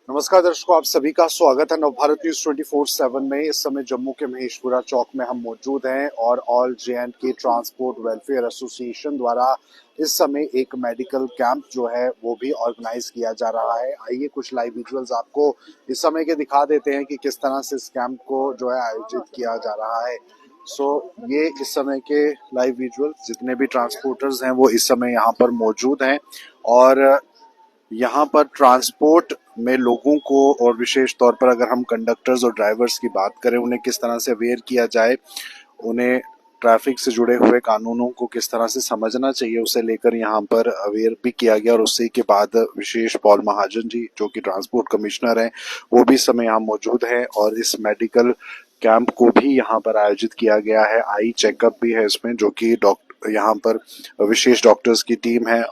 नमस्कार दर्शकों, आप सभी का स्वागत है नवभारत न्यूज 24/7 में। इस समय जम्मू के महेशपुरा चौक में हम मौजूद हैं और all J&K transport welfare association द्वारा इस समय एक मेडिकल कैंप जो है वो भी ऑर्गेनाइज किया जा रहा है। आइए कुछ लाइव विजुअल्स आपको इस समय के दिखा देते हैं कि किस तरह से इस कैंप को जो है आयोजित किया जा रहा है। ये इस समय के लाइव विजुअल्स, जितने भी ट्रांसपोर्टर्स हैं वो इस समय यहाँ पर मौजूद हैं और यहाँ पर ट्रांसपोर्ट में लोगों को, और विशेष तौर पर अगर हम कंडक्टर्स और ड्राइवर्स की बात करें, उन्हें किस तरह से अवेयर किया जाए, उन्हें ट्रैफिक से जुड़े हुए कानूनों को किस तरह से समझना चाहिए, उसे लेकर यहाँ पर अवेयर भी किया गया। और उसी के बाद विशेष पॉल महाजन जी, जो कि ट्रांसपोर्ट कमिश्नर हैं, वो भी इस समय यहाँ मौजूद हैं और इस मेडिकल कैंप को भी यहाँ पर आयोजित किया गया है। आई चेकअप भी है इसमें, जो कि डॉक्टर यहाँ पर विशेष डॉक्टर्स की टीम है।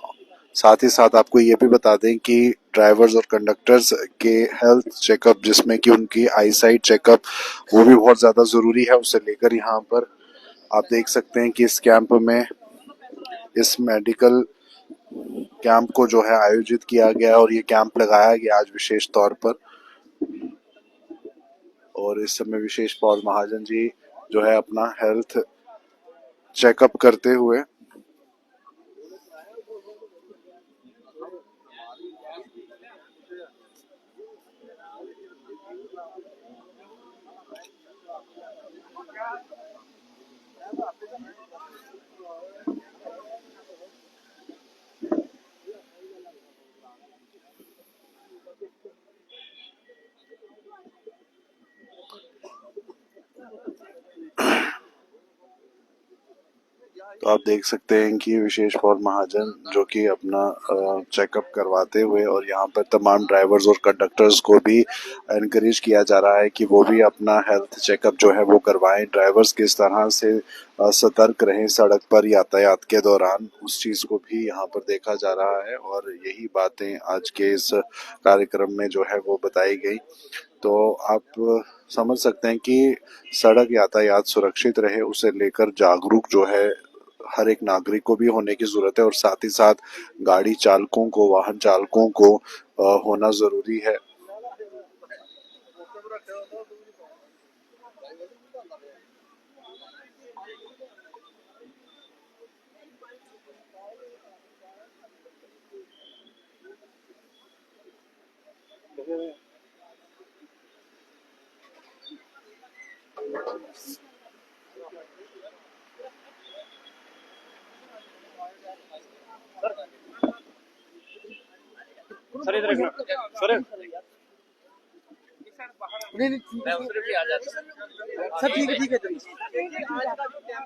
साथ ही साथ आपको ये भी बता दें कि ड्राइवर्स और कंडक्टर्स के हेल्थ चेकअप, जिसमें कि उनकी आई साइट चेकअप, वो भी बहुत ज़्यादा ज़रूरी है, उसे लेकर यहाँ पर आप देख सकते हैं कि इस कैंप में, इस मेडिकल कैंप को जो है आयोजित किया गया और ये कैंप लगाया गया आज विशेष तौर पर। और इस समय विशेष पॉल महाजन जी जो है अपना हेल्थ चेकअप करते हुए तो आप देख सकते हैं कि विशेष पॉल महाजन जो कि अपना चेकअप करवाते हुए, और यहाँ पर तमाम ड्राइवर्स और कंडक्टर्स को भी एनकरेज किया जा रहा है कि वो भी अपना हेल्थ चेकअप जो है वो करवाएं। ड्राइवर्स किस तरह से सतर्क रहें सड़क पर यातायात के दौरान, उस चीज़ को भी यहाँ पर देखा जा रहा है और यही बातें आज के इस कार्यक्रम में जो है वो बताई गई। तो आप समझ सकते हैं कि सड़क यातायात सुरक्षित रहे, उसे लेकर जागरूक जो है हर एक नागरिक को भी होने की जरूरत है, और साथ ही साथ गाड़ी चालकों को, वाहन चालकों को होना जरूरी है। सर इधर सर सर ठीक है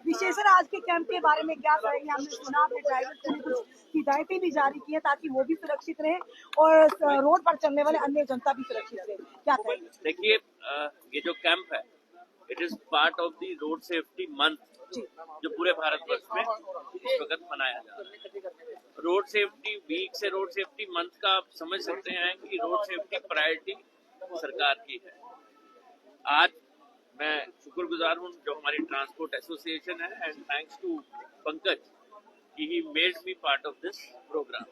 विशेषकर आज के कैंप के बारे में क्या कहेंगे? हमने सुना आपने ड्राइवर को कुछ हिदायतें भी जारी की हैं ताकि वो भी सुरक्षित रहे और रोड पर चलने वाले अन्य जनता भी सुरक्षित रहे। क्या कहेंगे? देखिए, ये जो कैंप है, it is part of the road safety month जो पूरे भारतवर्ष में इस वक्त मनाया जा रहा है। रोड सेफ्टी वीक से रोड सेफ्टी मंथ का आप समझ सकते हैं कि रोड सेफ्टी प्रायोरिटी सरकार की है। आज मैं शुक्रगुजार हूँ जो हमारी ट्रांसपोर्ट एसोसिएशन है, एंड थैंक्स टू पंकज कि he made me part of this programme.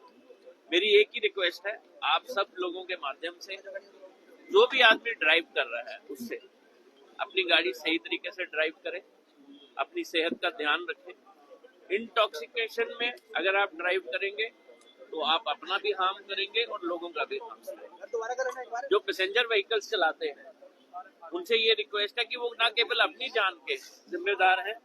मेरी एक ही रिक्वेस्ट है आप सब लोगों के माध्यम से, जो भी आदमी ड्राइव कर रहा है उससे अपनी गाड़ी सही तरीके से ड्राइव करें, अपनी सेहत का ध्यान रखें। इंटॉक्सिकेशन में अगर आप ड्राइव करेंगे तो आप अपना भी हार्म करेंगे और लोगों का भी हार्म करेंगे। जो पैसेंजर व्हीकल्स चलाते हैं उनसे ये रिक्वेस्ट है कि वो ना केवल अपनी जान के जिम्मेदार हैं,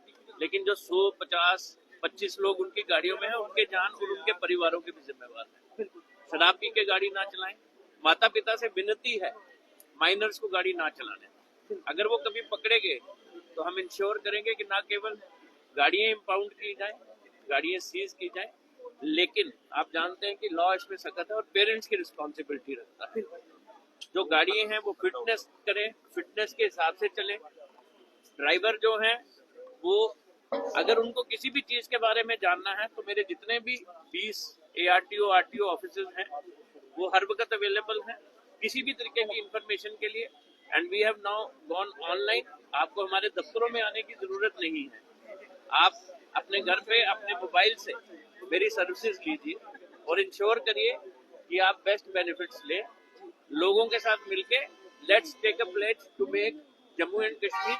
लेकिन जो 100, 50, 25 लोग उनकी गाड़ियों में हैं, उनके जान और उनके परिवारों के भी जिम्मेदार हैं। शराब पी के गाड़ी ना चलाएं। माता पिता से विनती है माइनर्स को गाड़ी ना चलाने। अगर वो कभी पकड़े गए तो हम इंश्योर करेंगे कि ना केवल गाड़ियां इम्पाउंड की जाए, गाड़ियां सीज की जाए, लेकिन आप जानते हैं कि लॉ इसमें सख्त है और पेरेंट्स की रिस्पॉन्सिबिलिटी रखता है। जो गाड़ियां हैं वो फिटनेस करें, फिटनेस के हिसाब से चले। ड्राइवर जो हैं वो अगर उनको किसी भी चीज के बारे में जानना है तो मेरे जितने भी 20 ARTO RTO ऑफिसर्स हैं वो हर वक्त अवेलेबल हैं किसी भी तरीके की इंफॉर्मेशन के लिए। And we have now gone online. आपको हमारे दफ्तरों में आने की जरूरत नहीं है। आप अपने घर पे अपने मोबाइल से मेरी सर्विसेज लीजिए और इंश्योर करिए कि आप बेस्ट बेनिफिट्स लें। लोगों के साथ मिलके let's take a pledge to make Jammu and Kashmir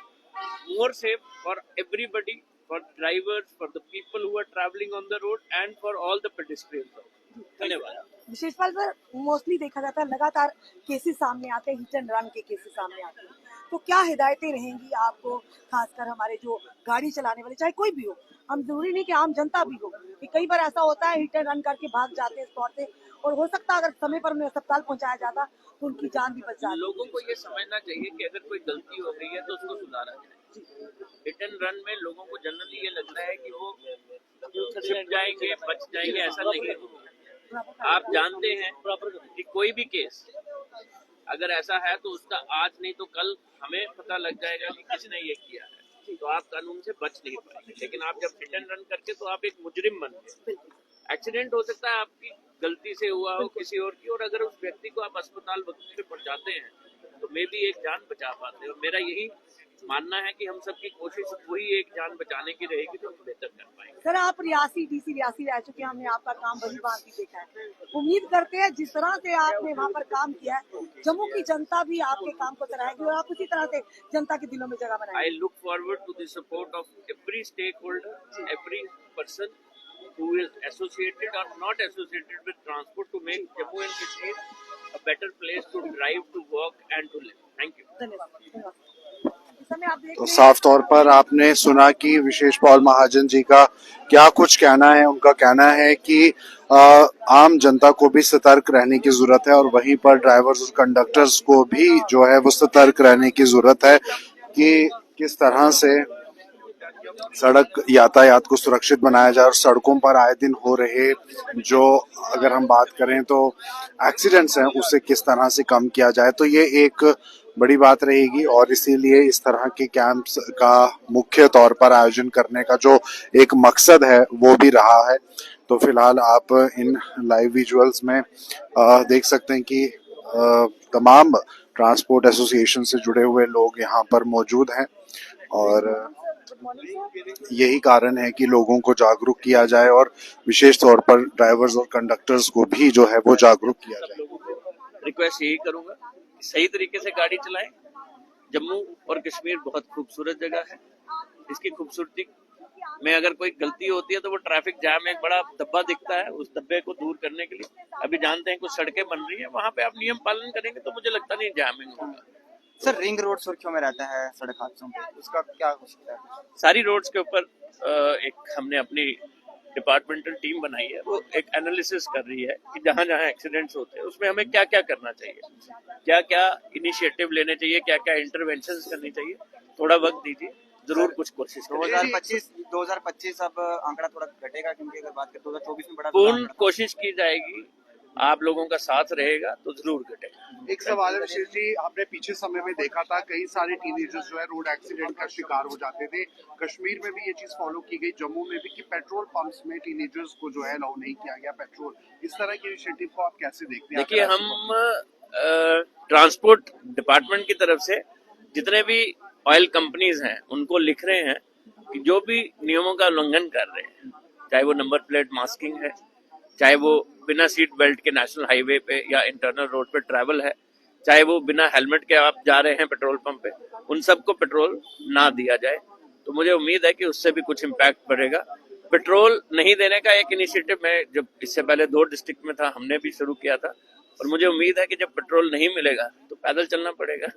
more safe for everybody, for drivers, for the people who are travelling on the road and for all the pedestrians. धन्यवाद। विशेषपाल सर, मोस्टली देखा जाता है लगातार केसेस सामने आते हैं, हिट एंड रन के cases सामने आते हैं, तो क्या हिदायतें रहेंगी आपको, खासकर हमारे जो गाड़ी चलाने वाले, चाहे कोई भी हो, हम जरूरी नहीं कि आम जनता भी हो, कि कई बार ऐसा होता है हिट एंड रन करके भाग जाते हैं स्पॉट से, और हो सकता है अगर समय पर उन्हें अस्पताल पहुंचाया जाता तो उनकी जान भी बच जाती। लोगों को ये समझना चाहिए कि अगर कोई गलती हो गई है तो उसको सुधारा जाए। हिट एंड रन में लोगों को जनरली ये लगता है कि वो छिप जाएंगे, बच जाएंगे, ऐसा नहीं होगा। आप जानते हैं कि कोई भी केस अगर ऐसा है तो उसका आज नहीं तो कल हमें पता लग जाएगा कि किसने ये किया है, तो आप कानून से बच नहीं पाएंगे। लेकिन आप जब हिट एंड रन करके तो आप एक मुजरिम बन गए। एक्सीडेंट हो सकता है आपकी गलती से हुआ हो किसी और की, और अगर उस व्यक्ति को आप अस्पताल वक्त पे पहुंचाते हैं तो मे भी एक जान बचा पाते हैं। और मेरा यही मानना है कि हम सबकी कोशिश वही एक जान बचाने की रहेगी जो हम बेहतर कर पाएंगे। सर, आप रियासी डीसी रियासी रह चुके हैं, हमने आपका काम बड़ी बात भी देखा है। उम्मीद करते हैं जिस तरह से आपने वहाँ पर काम किया है, जम्मू की जनता भी आपके काम को सराहेगी और आप उसी तरह से जनता के दिलों में जगह बनाएंगे। I look forward to the support of every stakeholder, every person who is associated or not associated with transport to make Jammu and Kashmir a better place to drive, to work and to live. Thank you. धन्यवाद, धन्यवाद। इस समय आप देख तो रहे हैं- साफ तौर पर आपने सुना कि विशेष पॉल महाजन जी का क्या कुछ कहना है। उनका कहना है कि आम जनता को भी सतर्क रहने की जरूरत है और वहीं पर ड्राइवर्स और कंडक्टर्स को भी जो है वो सतर्क रहने की जरूरत है कि किस तरह से सड़क यातायात को सुरक्षित बनाया जाए और सड़कों पर आए दिन हो रहे जो अगर हम बात करें तो एक्सीडेंट्स हैं उसे किस तरह से कम किया जाए। तो ये एक बड़ी बात रहेगी और इसीलिए इस तरह के कैंप्स का मुख्य तौर पर आयोजन करने का जो एक मकसद है वो भी रहा है। तो फिलहाल आप इन लाइव विजुअल्स में देख सकते हैं कि तमाम ट्रांसपोर्ट एसोसिएशन से जुड़े हुए लोग यहाँ पर मौजूद हैं और यही कारण है कि लोगों को जागरूक किया जाए और विशेष तौर पर ड्राइवर्स और कंडक्टर्स को भी जो है वो जागरूक किया जाए। रिक्वेस्ट यही करूंगा, सही तरीके से गाड़ी चलाएं। जम्मू और कश्मीर बहुत खूबसूरत जगह है। इसकी खूबसूरती में अगर कोई गलती होती है तो वो ट्रैफिक जाम, एक बड़ा धब्बा दिखता है, उस धब्बे को दूर करने के लिए अभी जानते हैं कुछ सड़कें बन रही है, वहां पे आप नियम पालन करेंगे तो मुझे लगता नहीं जामिंग होगा। सर, रिंग रोड सुर्खियों में रहता है सड़क हादसों पे, उसका क्या हो सकता है? सारी रोड्स के ऊपर एक हमने अपनी डिपार्टमेंटल टीम बनाई है, वो एक एनालिसिस कर रही है कि जहां जहां एक्सीडेंट्स होते हैं उसमें हमें क्या क्या करना चाहिए, क्या क्या इनिशिएटिव लेने चाहिए, क्या क्या इंटरवेंशंस करनी चाहिए। थोड़ा वक्त दीजिए, जरूर कुछ कोशिश करेंगे। 2025 अब आंकड़ा थोड़ा घटेगा, क्योंकि अगर बात करें 2024 में बड़ा पूर्ण कोशिश की जाएगी, आप लोगों का साथ रहेगा तो जरूर घटेगा। एक सवाल है विशेष जी, हमने पीछे समय में देखा था कई सारे टीनेजर्स जो है रोड एक्सीडेंट का शिकार हो जाते थे। कश्मीर में भी ये चीज फॉलो की गई, जम्मू में भी, कि पेट्रोल पंप्स में टीनेजर्स को जो है अलाउ नहीं किया गया पेट्रोल। इस तरह के इनिशिएटिव को आप कैसे देखते हैं? देखिए, हम ट्रांसपोर्ट डिपार्टमेंट की तरफ से जितने भी ऑयल कंपनीज हैं उनको लिख रहे हैं कि जो भी नियमों का उल्लंघन कर रहे हैं, चाहे वो नंबर प्लेट मास्किंग है, चाहे वो बिना सीट बेल्ट के नेशनल हाईवे पे या इंटरनल रोड पे ट्रैवल है, चाहे वो बिना हेलमेट के आप जा रहे हैं पेट्रोल पंप पे, उन सबको पेट्रोल ना दिया जाए। तो मुझे उम्मीद है कि उससे भी कुछ इम्पैक्ट पड़ेगा। पेट्रोल नहीं देने का एक इनिशिएटिव मैं जब इससे पहले 2 डिस्ट्रिक्ट में था, हमने भी शुरू किया था, और मुझे उम्मीद है कि जब पेट्रोल नहीं मिलेगा तो पैदल चलना पड़ेगा,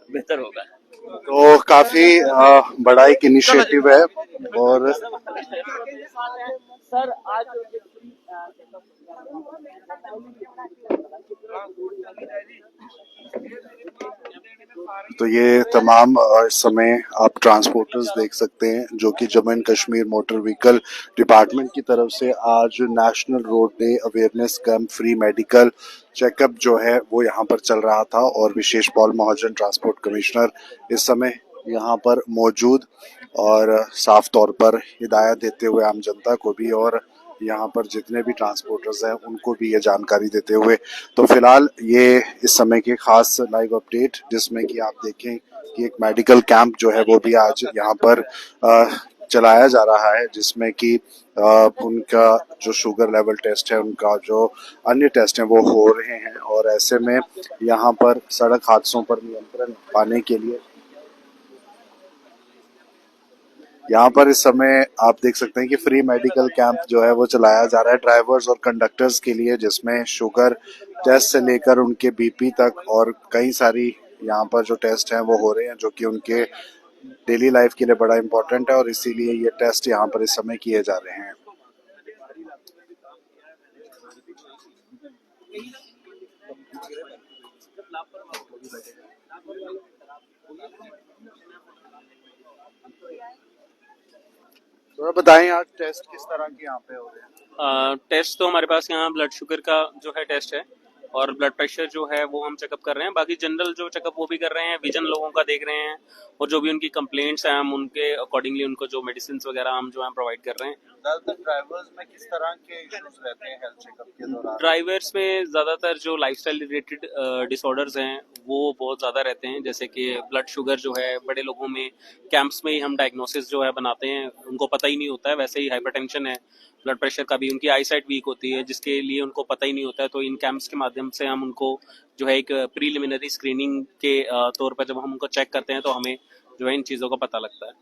बेहतर होगा। तो काफी बड़ा एक इनिशिएटिव है और सर आज तो ये तमाम इस समय आप ट्रांसपोर्टर्स देख सकते हैं जो कि Jammu and Kashmir motor vehicle department की तरफ से आज national road day awareness camp free medical checkup जो है वो यहाँ पर चल रहा था और विशेष पॉल महाजन ट्रांसपोर्ट कमिश्नर इस समय यहाँ पर मौजूद और साफ तौर पर हिदायत देते हुए आम जनता को भी और यहाँ पर जितने भी ट्रांसपोर्टर्स हैं उनको भी ये जानकारी देते हुए। तो फिलहाल ये इस समय के खास लाइव अपडेट जिसमें कि आप देखें कि एक मेडिकल कैंप जो है वो भी आज यहाँ पर चलाया जा रहा है, जिसमें कि उनका जो शुगर लेवल टेस्ट है, उनका जो अन्य टेस्ट हैं वो हो रहे हैं। और ऐसे में यहाँ पर सड़क हादसों पर नियंत्रण पाने के लिए यहाँ पर इस समय आप देख सकते हैं कि फ्री मेडिकल कैंप जो है वो चलाया जा रहा है ड्राइवर्स और कंडक्टर्स के लिए, जिसमें शुगर टेस्ट से लेकर उनके बीपी तक और कई सारी यहाँ पर जो टेस्ट हैं वो हो रहे हैं, जो कि उनके डेली लाइफ के लिए बड़ा इंपॉर्टेंट है और इसीलिए ये टेस्ट यहाँ पर इस समय किए जा रहे हैं। तो बताएं आज टेस्ट किस तरह के यहाँ पे हो रहे हैं? टेस्ट तो हमारे पास यहाँ ब्लड शुगर का जो है टेस्ट है और ब्लड प्रेशर जो है वो हम चेकअप कर रहे हैं। बाकी जनरल जो चेकअप वो भी कर रहे हैं, विजन लोगों का देख रहे हैं और जो भी उनकी कंप्लेंट्स हैं हम उनके अकॉर्डिंगली उनको जो मेडिसिन वगैरह हम जो है प्रोवाइड कर रहे हैं। ज्यादातर ड्राइवर्स में किस तरह के इश्यूज रहते हैं हेल्थ चेकअप के दौरान? ड्राइवर्स में ज़्यादातर जो लाइफस्टाइल रिलेटेड डिसऑर्डर्स हैं वो बहुत ज़्यादा रहते हैं, जैसे कि ब्लड शुगर जो है बड़े लोगों में कैंप्स में ही हम डायग्नोसिस जो है बनाते हैं, उनको पता ही नहीं होता है। वैसे ही हाइपरटेंशन है, ब्लड प्रेशर का भी, उनकी आई साइट वीक होती है जिसके लिए उनको पता ही नहीं होता है। तो इन कैंप्स के माध्यम से हम उनको जो है एक प्रीलिमिनरी स्क्रीनिंग के तौर पर जब हम उनको चेक करते हैं तो हमें जो है इन चीज़ों का पता लगता है।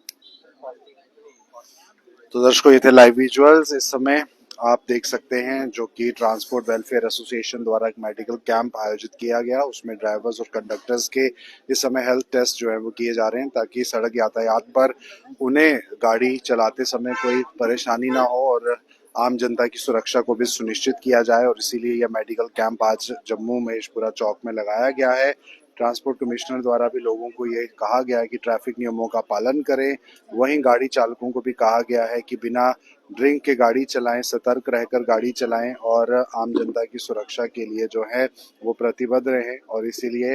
तो दर्शकों, ये थे लाइव विजुअल्स। इस समय आप देख सकते हैं जो कि ट्रांसपोर्ट वेलफेयर एसोसिएशन द्वारा एक मेडिकल कैंप आयोजित किया गया, उसमें ड्राइवर्स और कंडक्टर्स के इस समय हेल्थ टेस्ट जो है वो किए जा रहे हैं, ताकि सड़क यातायात पर उन्हें गाड़ी चलाते समय कोई परेशानी ना हो और आम जनता की सुरक्षा को भी सुनिश्चित किया जाए। और इसीलिए यह मेडिकल कैंप आज जम्मू महेशपुरा चौक में लगाया गया है। ट्रांसपोर्ट कमिश्नर द्वारा भी लोगों को ये कहा गया है कि ट्रैफिक नियमों का पालन करें। वहीं गाड़ी चालकों को भी कहा गया है कि बिना ड्रिंक के गाड़ी चलाएं, सतर्क रहकर गाड़ी चलाएं और आम जनता की सुरक्षा के लिए जो है वो प्रतिबद्ध रहें। और इसीलिए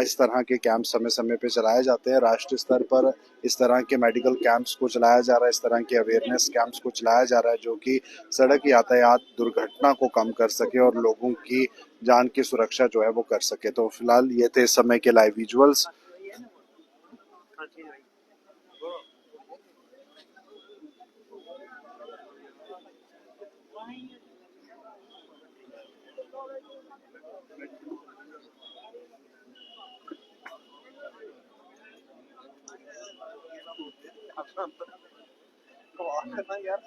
इस तरह के कैंप समय समय पे चलाए जाते हैं। राष्ट्रीय स्तर पर इस तरह के मेडिकल कैंप्स को चलाया जा रहा है, इस तरह के अवेयरनेस कैंप्स को चलाया जा रहा है, जो कि सड़क यातायात दुर्घटना को कम कर सके और लोगों की जान की सुरक्षा जो है वो कर सके। तो फिलहाल ये थे इस समय के लाइव विजुअल्स। यार